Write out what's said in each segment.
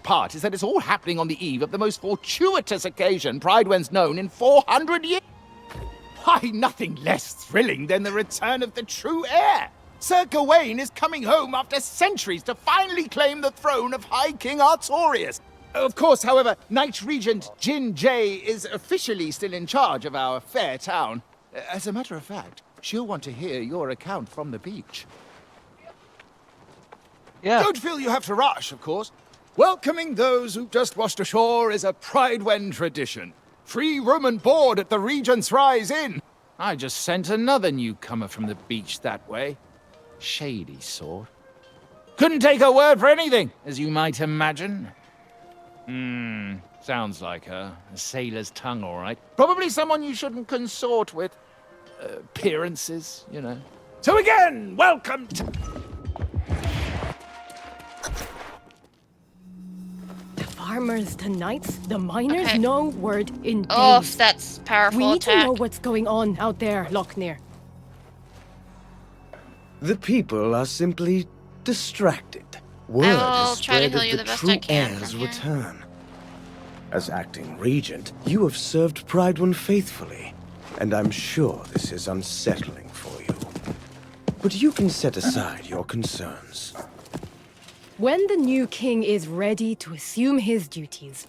part is that it's all happening on the eve of the most fortuitous occasion Pyrdwen's known in 400 years. Why, nothing less thrilling than the return of the true heir. Sir Gawain is coming home after centuries to finally claim the throne of High King Artorius. Of course, however, Knight Regent Jin Jay is officially still in charge of our fair town. As a matter of fact, she'll want to hear your account from the beach. Yeah. Don't feel you have to rush, of course. Welcoming those who've just washed ashore is a Pyrdwen tradition. Free room and board at the Regent's Rise Inn. I just sent another newcomer from the beach that way. Shady sort. Couldn't take her word for anything, as you might imagine. Sounds like her. A sailor's tongue, all right. Probably someone you shouldn't consort with. Appearances, you know. So again, welcome to... Farmers, the knights, the miners, Okay. no word in days. Oh, that's powerful We need attack. to know what's going on out there, Lochner. The people are simply distracted. Word will is try to spread heal of you the the best true I can heir's from here. return. As acting regent, you have served Pyrdwen faithfully, and I'm sure this is unsettling for you. But you can set aside your concerns. When the new king is ready to assume his duties,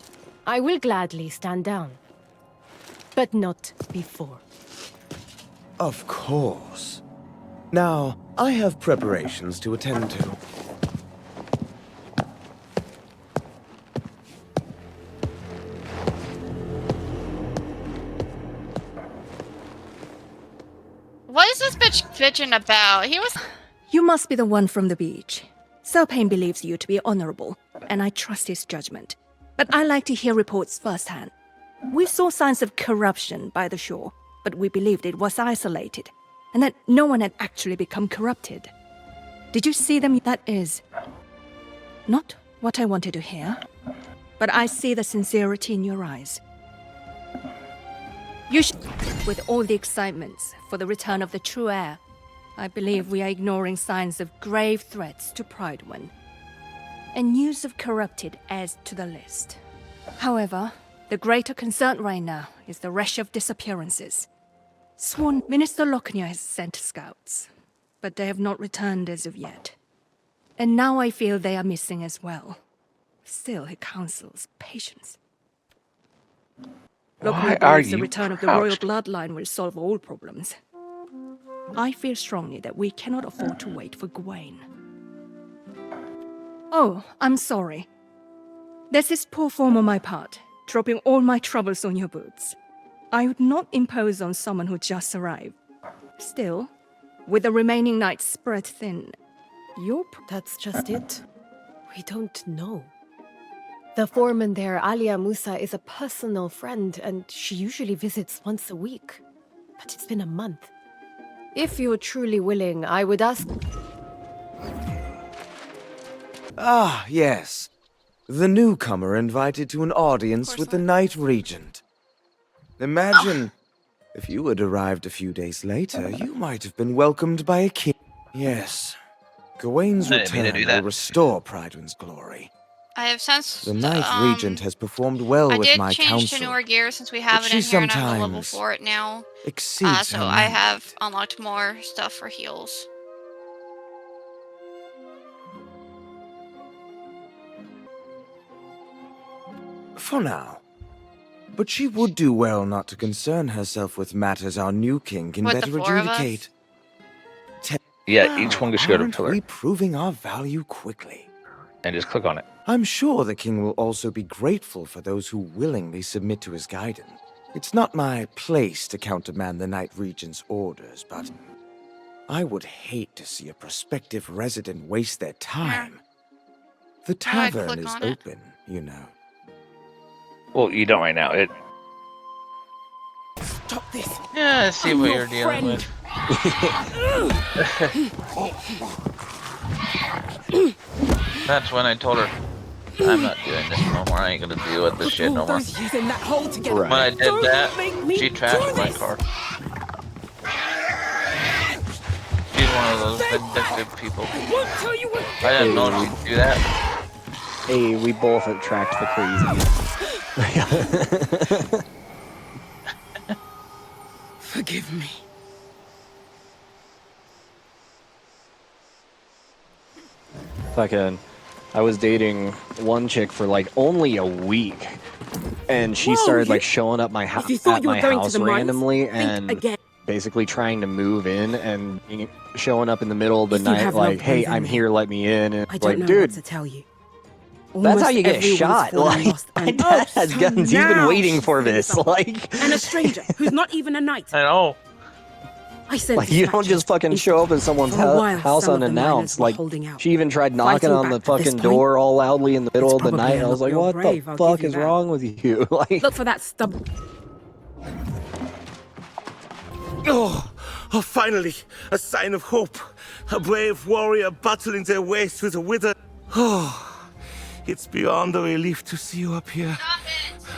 I will gladly stand down. But not before. Of course. Now, I have preparations to attend to. What is this bitch bitching about? He was... You must be the one from the beach. Selpain believes you to be honorable, and I trust his judgment. But I like to hear reports firsthand. We saw signs of corruption by the shore, but we believed it was isolated, and that no one had actually become corrupted. Did you see them? That is not what I wanted to hear, but I see the sincerity in your eyes. You should, with all the excitements for the return of the true heir, I believe we are ignoring signs of grave threats to Pyrdwen. And news of corrupted adds to the list. However, the greater concern right now is the rush of disappearances. Sworn Minister Lochner has sent scouts, but they have not returned as of yet. And now I feel they are missing as well. Still, he counsels patience. Why Lochner are believes the you return of the royal crouched? bloodline will solve all problems. I feel strongly that we cannot afford to wait for Gawain. Oh, I'm sorry. There's this poor form on my part, dropping all my troubles on your boots. I would not impose on someone who just arrived. Still, with the remaining nights spread thin, That's just it. We don't know. The foreman there, Alia Musa, is a personal friend, and she usually visits once a week. But it's been a month. If you're truly willing, I would ask... Ah, yes. The newcomer invited to an audience with the Knight Regent. Imagine, if you had arrived a few days later, you might have been welcomed by a king. Yes, Gawain's I didn't mean to return do that. will restore Pyrdwen's glory. I have since... The Knight Regent has performed well I with did my change counsel. to newer gear since we have but it in she here and I'm a level sometimes 4 it now. Exceeds So her I mind. have unlocked more stuff for heals. For now. But she would do well not to concern herself with matters our new king can With the better 4 of us? adjudicate. Yeah, each one should go to a Aren't pillar we proving our value quickly? and just click on it. I'm sure the king will also be grateful for those who willingly submit to his guidance. It's not my place to countermand the Knight Regent's orders, but I would hate to see a prospective resident waste their time. The How do I tavern click is on it? open, you know. Well, you don't right now. It. Stop this! Yeah, I see I'm what your you're dealing friend. with. That's when I told her, I'm not doing this no more. I ain't gonna deal with this shit no more. Those using that hole together. When I did Don't that, make me she trashed do my this. car. She's one of those vindictive people. I won't tell you what. I didn't know she'd do that. Hey, we both attract the crazy. Forgive me. Fucking, I was dating one chick for like only a week, and she started like showing up If you thought at you were my going to house the mines, randomly think and again. basically trying to move in and showing up in the middle of the If you night have like, loved "Hey, ones in I'm me, here, let me in." And I it's don't like, know what dude, to tell you. that's how Almost you get everyone's shot. fallen Like, lost my and dad has so guns. He's been now waiting she's for saying this. something. Like, And a stranger who's not even a knight. I know. I sent like you don't just fucking show up at someone's For a while, house some of the miners unannounced. were Like, holding out, she even tried knocking fighting on the back. At this fucking point, door all loudly in the middle of the probably night. a I was lot like, more what brave, the I'll fuck give you is that. wrong with you? Like, Look for that stub. Oh, finally, a sign of hope. A brave warrior battling their way through the wither. Oh, it's beyond a relief to see you up here.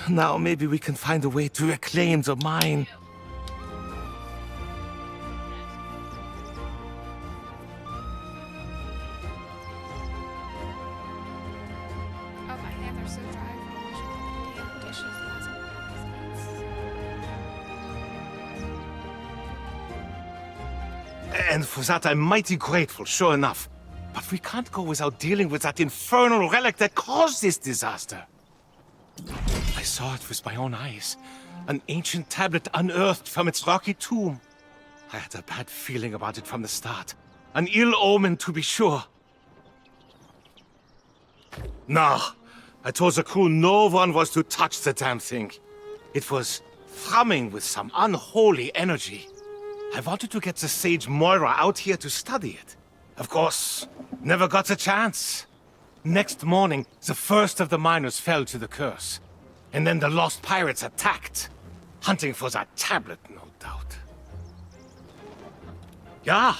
Now maybe we can find a way to reclaim the mine. Oh, my hands are so dry from washing all the damn dishes last night. And for that I'm mighty grateful, sure enough. But we can't go without dealing with that infernal relic that caused this disaster. I saw it with my own eyes. An ancient tablet unearthed from its rocky tomb. I had a bad feeling about it from the start. An ill omen, to be sure. Nah, I told the crew no one was to touch the damn thing. It was thrumming with some unholy energy. I wanted to get the sage Moira out here to study it. Of course, never got a chance. Next morning, the first of the miners fell to the curse. And then the lost pirates attacked, hunting for that tablet, no doubt. Yeah,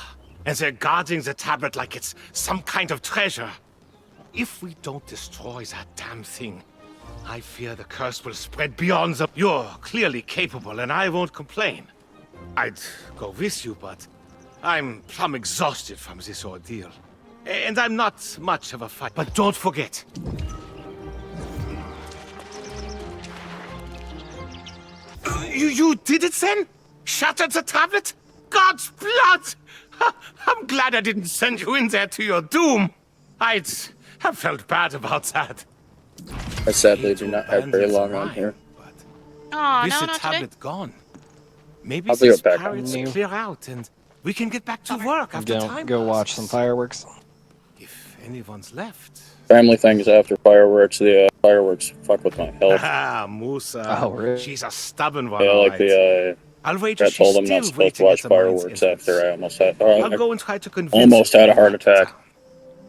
and they're guarding the tablet like it's some kind of treasure. If we don't destroy that damn thing, I fear the curse will spread beyond the... You're clearly capable, and I won't complain. I'd go with you, but I'm plumb exhausted from this ordeal. And I'm not much of a fighter. But don't forget, You did it then? Shattered the tablet? God's blood! I'm glad I didn't send you in there to your doom. I'd have felt bad about that. I sadly do not have very long on here. Oh, With no, the not today. tablet gone, maybe I'll be these back on pirates you. clear out and we can get back to work after time go watch some passes. fireworks. If anyone's left. Family things after fireworks. The fireworks fuck with my health. Ah, Musa. Oh, really? She's a stubborn one, Yeah, all like right. the I'll wager rat she's told them not still supposed to waiting watch at the mine's fireworks entrance. after I almost had. I'll go and try to convince almost her had to a heart go back to attack. town.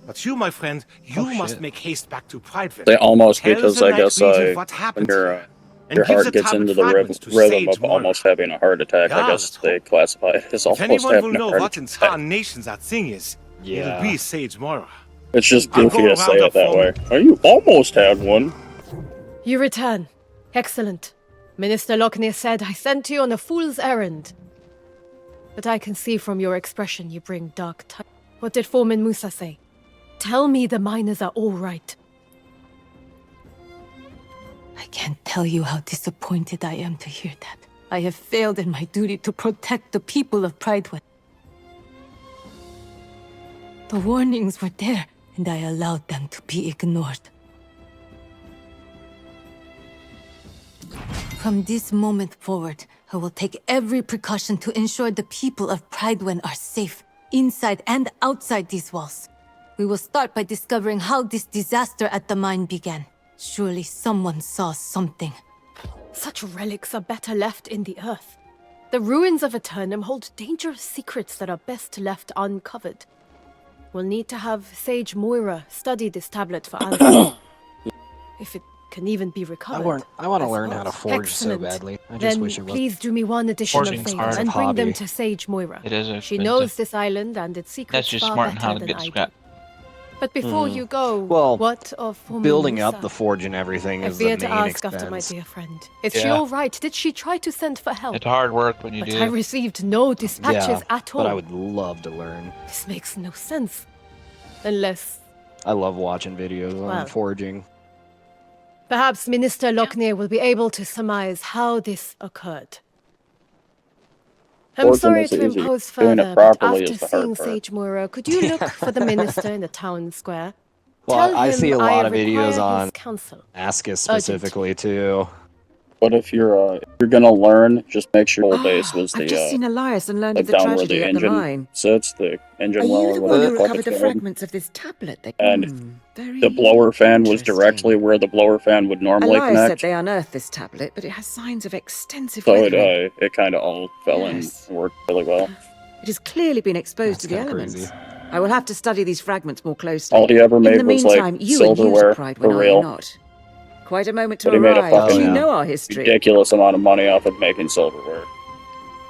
But you, my friend, you Oh, must shit. make haste back to Pyrdwen. They almost Tell because the I Night guess Regent what happened when here, and your give heart the gets tablet into the fragments to rhythm Sage of Moira. almost having a heart attack. I Yeah, guess let's they hope. classify it as If almost anyone having will a know heart what in attack. tarnation that thing is, it'll Yeah. be Sage Moira. It's just I'll goofy go to say around it that the way. Oh, you almost had one. You return. Excellent. Minister Lockney said I sent you on a fool's errand. But I can see from your expression you bring dark tidings. What did Foreman Musa say? Tell me the miners are all right. I can't tell you how disappointed I am to hear that. I have failed in my duty to protect the people of Pyrdwen. The warnings were there, and I allowed them to be ignored. From this moment forward, I will take every precaution to ensure the people of Pyrdwen are safe, inside and outside these walls. We will start by discovering how this disaster at the mine began. Surely someone saw something. Such relics are better left in the earth. The ruins of Aeternum hold dangerous secrets that are best left uncovered. We'll need to have Sage Moira study this tablet for answers. If it can even be recovered. I want to learn how to forge Excellent. so badly. I just Then wish it was. please do me one additional Forging's favor hard. and bring them Hobby. to Sage Moira. It is She expensive. knows this island and its secrets That's just far smart on how better to than get I scrap. do. But before you go, Well, what of Foreman Building Musa? up the forge and everything I is the fear main to ask expense. after my dear friend. Is she Yeah. all right? Did she try to send for help? It's hard work when you But do. I received no dispatches Yeah, at all. but I would love to learn. This makes no sense. Unless I love watching videos on Well. forging. Perhaps Minister Locknear will be able to surmise how this occurred. I'm Forging sorry is to easy. impose Doing further, it but properly after is the hard seeing part. Sage Moira, could you look for the minister in the town square? Well, Tell I him see a lot of require videos on his counsel. Ascus specifically too. But if you're gonna learn, just make sure your base was I've just the seen Elias and learned like of the down where the tragedy at the engine mine. sits, the engine Are well you or the one whatever who the fuck recovered it's the called. fragments of this tablet? And Very the blower fan was interesting. directly where the blower fan would normally Elias said connect. they unearthed this tablet, but it has signs of extensive So weathering. it kind of all fell Yes. in and worked really well. It has clearly been exposed That's to the kinda elements. crazy. I will have to study these fragments more closely. All he ever In made the was like meantime, you are new to silverware Pride for when are you real. not? Quite a moment to But he made a arrive. fucking You yeah. know our history. ridiculous amount of money off of making silverware.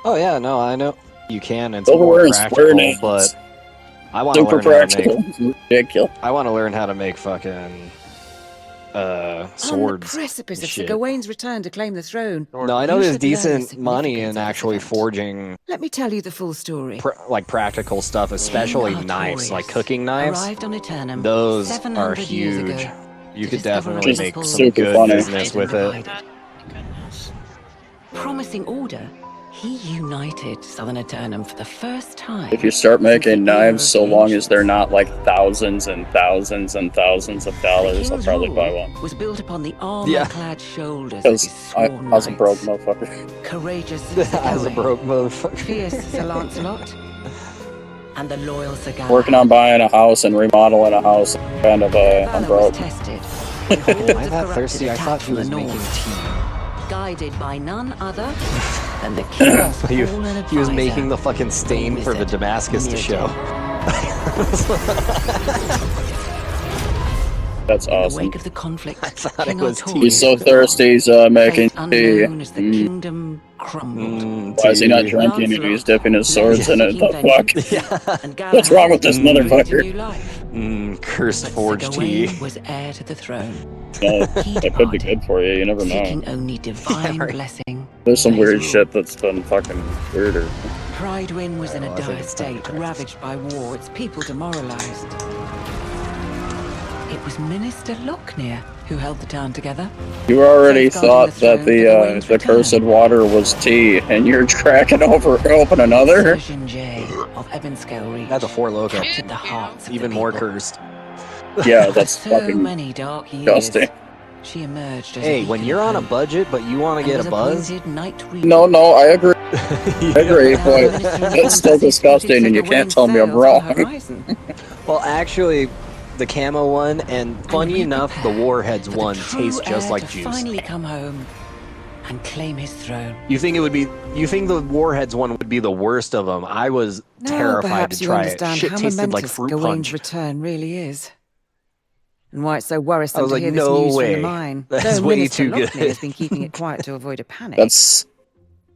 Oh yeah, no, I know you can. It's more Silverware and square practical, names. but I want to Super learn how to make. practical. Ridiculous. I want to learn how to make fucking On the swords. precipice and of Sir shit. Gawain's return to claim the throne. No, I know You there's should learn the decent money significance in of this actually event. forging Let me tell you the full story. like practical stuff, especially King knives, like Artorias cooking knives. arrived on Aeternum Those 700 are years huge. ago You to could discover definitely and make uphold some super good funny. business with it. Goodness. Promising order, he united Southern Aeternum for the first time. If you start since the making era knives, of so the long as ancients. they're not like thousands and thousands and thousands of The dollars, I'll king's probably buy rule one. was built upon the Yeah. armor-clad shoulders of Because his I sworn was a knights. broke motherfucker. Courageous Sir As a Gawain, broke motherfucker. fierce Sir Lancelot, and the loyal Sir Galahad. Working on buying a house and remodeling a house, kind of Their I'm valor broke. was tested when hordes Why of that corrupted thirsty? I attacked thought he from the was making north, tea. guided by none other than the king's fallen advisor. He was making the fucking stain for the wizard Damascus to show. That's In the awesome. wake of the conflict, I thought King it was tea. He's Artorias so was thirsty, he's lost. making Fate tea. unknown as the kingdom crumbled. Why is he not Tea. drinking if he's dipping his Lancelot swords in it? seeking The fuck? vengeance, Yeah. and What's wrong with this Galahad breathed a motherfucker? new life. Cursed But Sir forged tea. Gawain was heir to the throne. No, He that could be departed, good for you, you never know. seeking only divine right. blessing. There's some for his weird rule. shit that's been fucking weirder. Pyrdwen was in a I think dire it's time to state, practice. ravaged by war, its people demoralized. It was Minister Locknear who held the town together. You already Safeguarding thought the throne that for Gawain's the return. cursed water was tea, and you're cracking open another? Sir Jay of Ebonscale Reach That's a four loco. captured the hearts of Even the more people. cursed. Yeah, that's So fucking many dark years. disgusting. She emerged as a Hey, when beacon you're of on a hope budget but you want to and get was a buzz, appointed Knight No, Regent. no, I agree. I agree, Now the but Minister of it's still Embassy spotted disgusting, Sir and you can't Gawain's tell me I'm sails on the wrong. horizon. well, actually, the camo one, and funny we enough, the prepare Warheads for the one true tastes just heir like to juice. finally come home and claim his throne. You think it would be? You think the Warheads one would be the worst of them? I was Now terrified perhaps to you try it. understand Shit how tasted like momentous fruit Gawain's punch. return really is. And why it's so I worrisome was to like, hear this no news from the way. mine. That's Though way Minister too good. Locknear has been keeping it quiet to avoid a panic. That's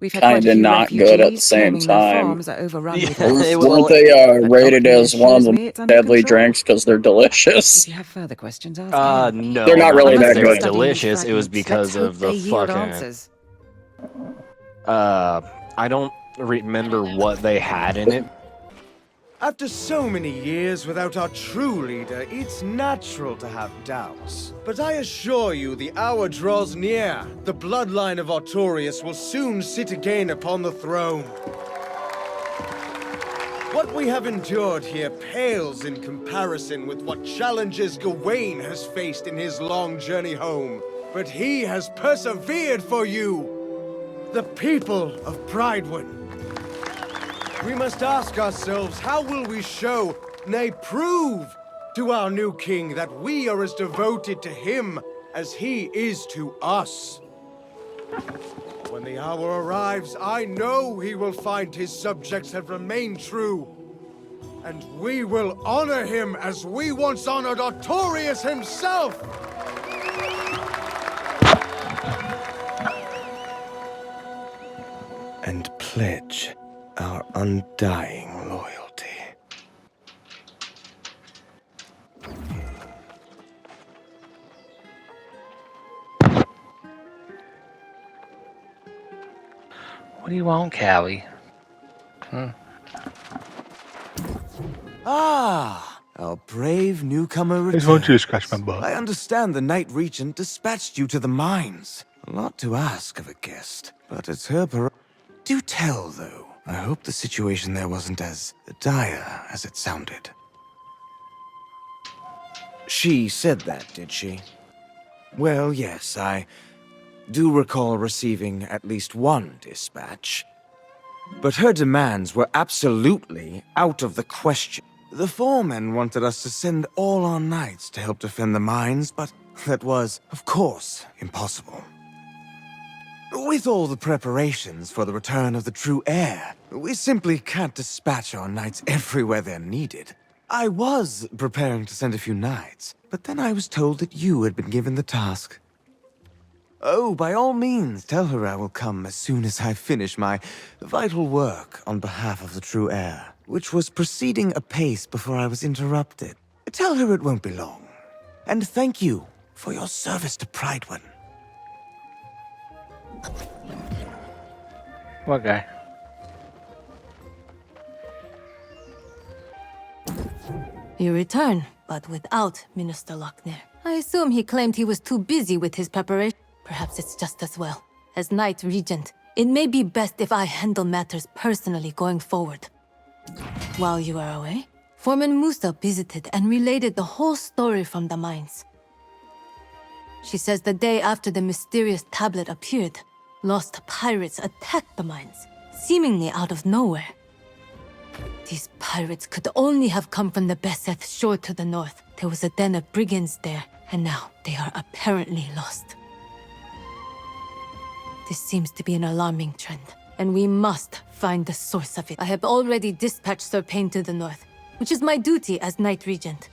We've had quite a kinda few not good at the refugees same claiming their time. farms are overrun Yeah, with it us. was Weren't all. they But rated Locknear as one of assures the me it's under deadly control. drinks because they're delicious? If you have further questions, ask him. No, They're not not really because that they were good. delicious. It was because Let's of hope the they yield fucking. answers. I don't remember what they had in it. After so many years without our true leader, it's natural to have doubts. But I assure you the hour draws near. The bloodline of Artorias will soon sit again upon the throne. What we have endured here pales in comparison with what challenges Gawain has faced in his long journey home. But he has persevered for you, the people of Pyrdwen. We must ask ourselves, how will we show, nay prove, to our new king that we are as devoted to him as he is to us? When the hour arrives, I know he will find his subjects have remained true. And we will honor him as we once honored Artorias himself! And pledge our undying loyalty. What do you want, Callie? Ah, Our brave newcomer I just want you to returns. scratch my butt. I understand the Knight Regent dispatched you to the mines. A lot to ask of a guest, but it's her Do tell, though. I hope the situation there wasn't as dire as it sounded. She said that, did she? Well, yes, I do recall receiving at least one dispatch. But her demands were absolutely out of the question. The foreman wanted us to send all our knights to help defend the mines, but that was, of course, impossible. With all the preparations for the return of the true heir, we simply can't dispatch our knights everywhere they're needed. I was preparing to send a few knights, but then I was told that you had been given the task. Oh, by all means, tell her I will come as soon as I finish my vital work on behalf of the true heir, which was proceeding apace before I was interrupted. Tell her it won't be long. And thank you for your service to Pyrdwen. What guy? You return, but without Minister Lochner. I assume he claimed he was too busy with his preparation. Perhaps it's just as well. As Knight Regent, it may be best if I handle matters personally going forward. While you are away, Foreman Musa visited and related the whole story from the mines. She says the day after the mysterious tablet appeared, lost pirates attacked the mines, seemingly out of nowhere. These pirates could only have come from the Beseth shore to the north. There was a den of brigands there, and now they are apparently lost. This seems to be an alarming trend, and we must find the source of it. I have already dispatched Sir Payne to the north, which is my duty as Knight Regent.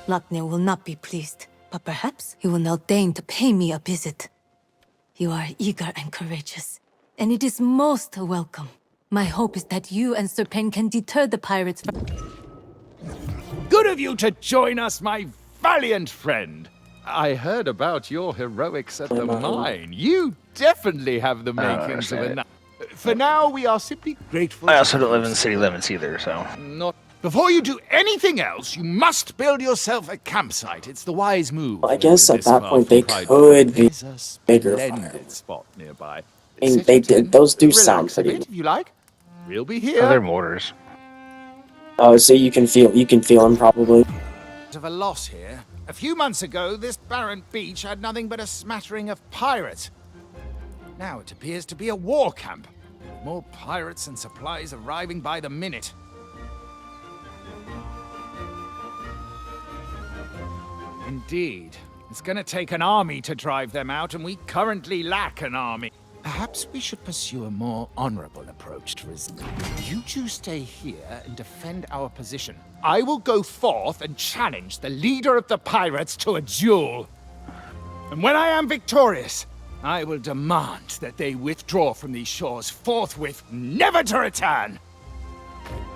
Lochner will not be pleased, but perhaps he will now deign to pay me a visit. You are eager and courageous, and it is most welcome. My hope is that you and Sir Payne can deter the pirates from... Good of you to join us, my valiant friend. I heard about your heroics at the mine. You definitely have the makings of a knight. For now, we are simply grateful. I also don't live in city limits either, so. Not. Before you do anything else, you must build yourself a campsite. It's the wise move. Well, I guess at that point they could be bigger fires. Spot nearby. I mean, they did. Those do sound pretty. If you like, we'll be here. Oh, they're mortars. Oh, so you can feel them probably. Of a loss here. A few months ago, this barren beach had nothing but a smattering of pirates. Now it appears to be a war camp. More pirates and supplies arriving by the minute. Indeed. It's gonna take an army to drive them out, and we currently lack an army. Perhaps we should pursue a more honorable approach to resistance. You two stay here and defend our position. I will go forth and challenge the leader of the pirates to a duel. And when I am victorious, I will demand that they withdraw from these shores forthwith, never to return.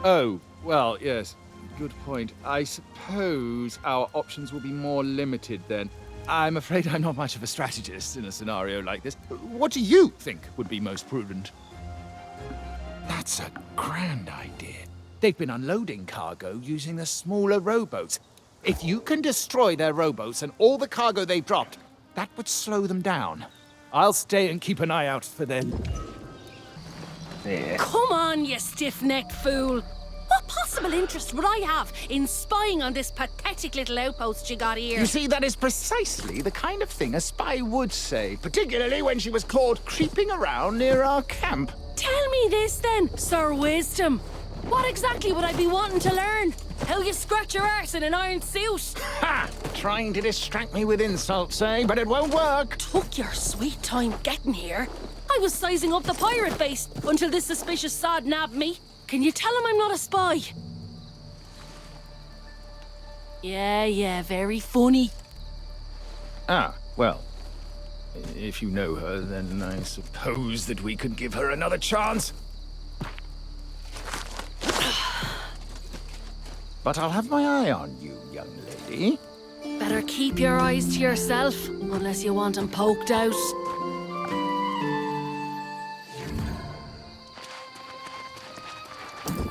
Oh, well, yes. Good point. I suppose our options will be more limited then. I'm afraid I'm not much of a strategist in a scenario like this. What do you think would be most prudent? That's a grand idea. They've been unloading cargo using the smaller rowboats. If you can destroy their rowboats and all the cargo they've dropped, that would slow them down. I'll stay and keep an eye out for them. Yeah. Come on, you stiff-necked fool! What possible interest would I have in spying on this pathetic little outpost you got here? You see, that is precisely the kind of thing a spy would say, particularly when she was caught creeping around near our camp. Tell me this then, Sir Wisdom. What exactly would I be wanting to learn? How you scratch your arse in an iron suit? Ha! Trying to distract me with insults, eh? But it won't work. Took your sweet time getting here. I was sizing up the pirate base until this suspicious sod nabbed me. Can you tell him I'm not a spy? Yeah, very funny. Ah, well, if you know her, then I suppose that we could give her another chance. But I'll have my eye on you, young lady. Better keep your eyes to yourself, unless you want them poked out.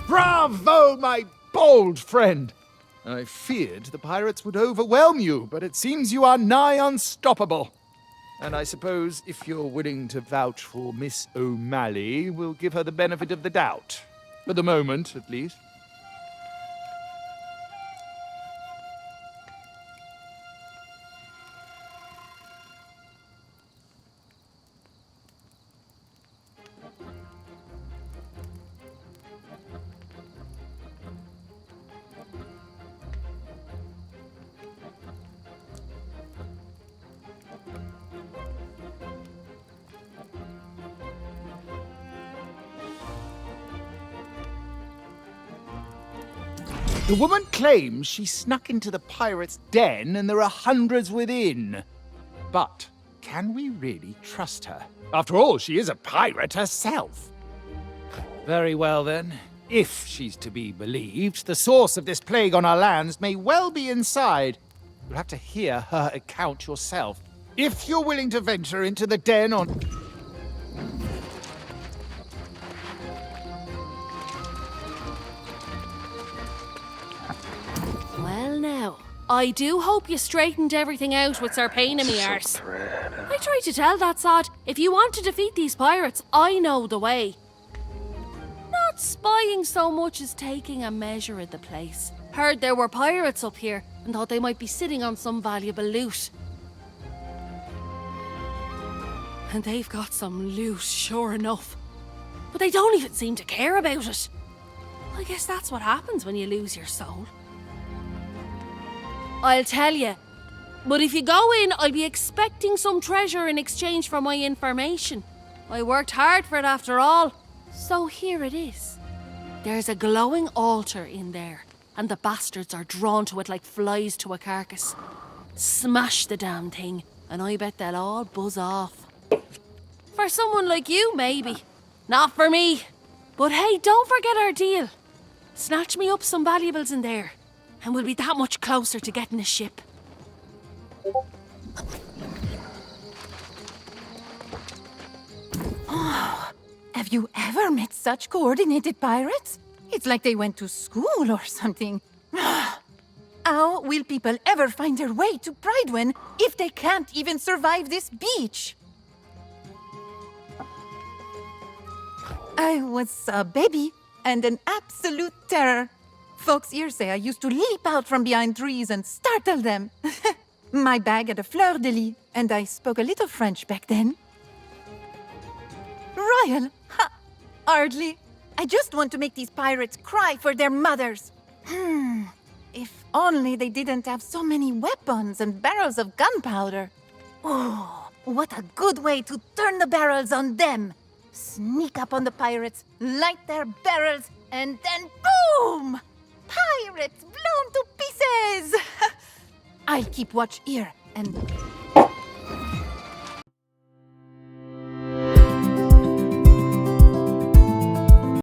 Bravo, my bold friend! I feared the pirates would overwhelm you, but it seems you are nigh unstoppable. And I suppose if you're willing to vouch for Miss O'Malley, we'll give her the benefit of the doubt. For the moment, at least. The woman claims she snuck into the pirate's den and there are hundreds within. But can we really trust her? After all, she is a pirate herself. Very well then. If she's to be believed, the source of this plague on our lands may well be inside. You'll have to hear her account yourself. If you're willing to venture into the den on... Well now, I do hope you straightened everything out with Sir Pain in me arse. I tried to tell that sod, if you want to defeat these pirates, I know the way. Not spying so much as taking a measure of the place. Heard there were pirates up here and thought they might be sitting on some valuable loot. And they've got some loot, sure enough. But they don't even seem to care about it. I guess that's what happens when you lose your soul. I'll tell you. But if you go in, I'll be expecting some treasure in exchange for my information. I worked hard for it after all. So here it is. There's a glowing altar in there, and the bastards are drawn to it like flies to a carcass. Smash the damn thing, and I bet they'll all buzz off. For someone like you, maybe. Not for me. But hey, don't forget our deal. Snatch me up some valuables in there, and we'll be that much closer to getting a ship. Oh, have you ever met such coordinated pirates? It's like they went to school or something. How will people ever find their way to Pyrdwen if they can't even survive this beach? I was a baby and an absolute terror. Folks here say I used to leap out from behind trees and startle them. My bag had a fleur-de-lis, and I spoke a little French back then. Royal? Ha! Hardly. I just want to make these pirates cry for their mothers. If only they didn't have so many weapons and barrels of gunpowder. Oh, what a good way to turn the barrels on them. Sneak up on the pirates, light their barrels, and then boom! Pirates blown to pieces! I'll keep watch here and